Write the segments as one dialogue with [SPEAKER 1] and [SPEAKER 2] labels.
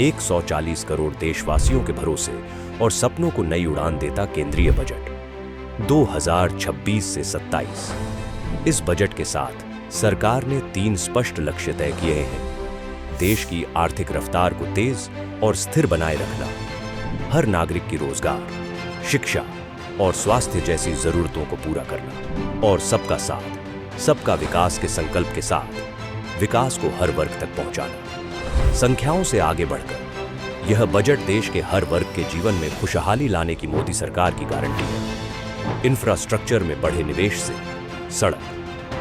[SPEAKER 1] 140 करोड़ देशवासियों के भरोसे और सपनों को नई उड़ान देता केंद्रीय बजट 2026 से 27। इस बजट के साथ सरकार ने 3 स्पष्ट लक्ष्य तय किए हैं। देश की आर्थिक रफ्तार को तेज और स्थिर बनाए रखना, हर नागरिक की रोजगार, शिक्षा और स्वास्थ्य जैसी जरूरतों को पूरा करना और सबका साथ, सबका विकास के संकल्प के साथ विकास को हर वर्ग तक पहुंचाना। संख्याओं से आगे बढ़कर यह बजट देश के हर वर्ग के जीवन में खुशहाली लाने की मोदी सरकार की गारंटी है। इंफ्रास्ट्रक्चर में बढ़े निवेश से सड़क,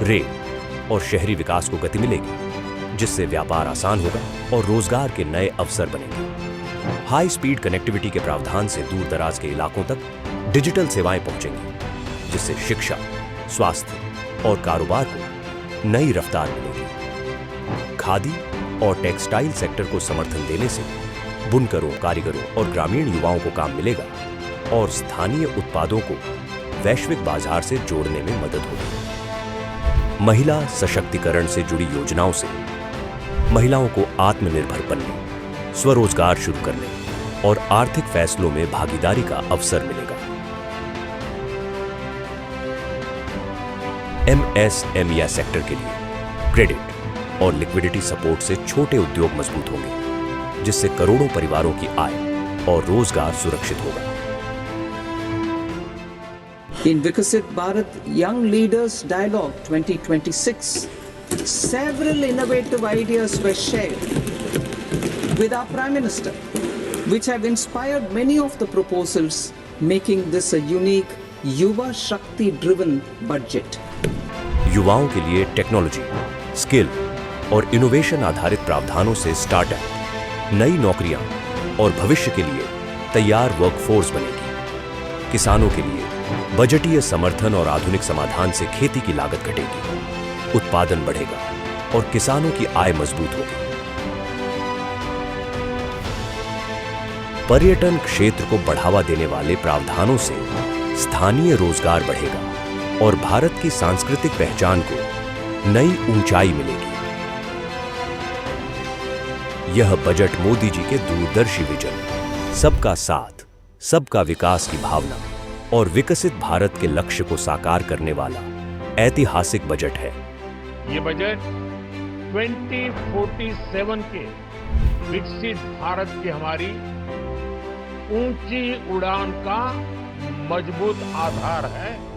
[SPEAKER 1] रेल और शहरी विकास को गति मिलेगी, जिससे व्यापार आसान होगा और रोजगार के नए अवसर बनेंगे। हाई स्पीड कनेक्टिविटी के प्रावधान से दूर दराज के इलाकों तक डिजिटल सेवाएं पहुंचेंगी, जिससे शिक्षा, स्वास्थ्य और कारोबार को नई रफ्तार मिलेगी। खादी और टेक्सटाइल सेक्टर को समर्थन देने से बुनकरों, कारीगरों और ग्रामीण युवाओं को काम मिलेगा और स्थानीय उत्पादों को वैश्विक बाजार से जोड़ने में मदद होगी। महिला सशक्तिकरण से जुड़ी योजनाओं से महिलाओं को आत्मनिर्भर बनने, स्वरोजगार शुरू करने और आर्थिक फैसलों में भागीदारी का अवसर मिलेगा। एमएसएमई सेक्टर के लिए क्रेडिट और लिक्विडिटी सपोर्ट से छोटे उद्योग मजबूत होंगे, जिससे करोड़ों परिवारों की आय और रोजगार सुरक्षित होगा।
[SPEAKER 2] In Viksit Bharat Young Leaders Dialogue 2026, several innovative ideas were shared with our Prime Minister, which have inspired many of the proposals, making this a unique Yuva Shakti-driven budget.
[SPEAKER 1] युवाओं के लिए टेक्नोलॉजी, स्किल और innovation आधारित प्रावधानों से startup, नई नौकरियां और भविष्य के लिए तैयार वर्कफोर्स बनेगी। किसानों के लिए बजटीय समर्थन और आधुनिक समाधान से खेती की लागत घटेगी, उत्पादन बढ़ेगा और किसानों की आय मजबूत होगी। पर्यटन क्षेत्र को बढ़ावा देने वाले प्रावधानों से स्थानीय रोजगार बढ़ेगा और भारत की सांस्कृतिक पहचान को नई ऊंचाई मिलेगी। यह बजट मोदी जी के दूरदर्शी विजन, सबका साथ, सबका विकास की भावना और विकसित भारत के लक्ष्य को साकार करने वाला ऐतिहासिक बजट है।
[SPEAKER 3] ये बजट 2047 के विकसित भारत की हमारी ऊंची उड़ान का मजबूत आधार है।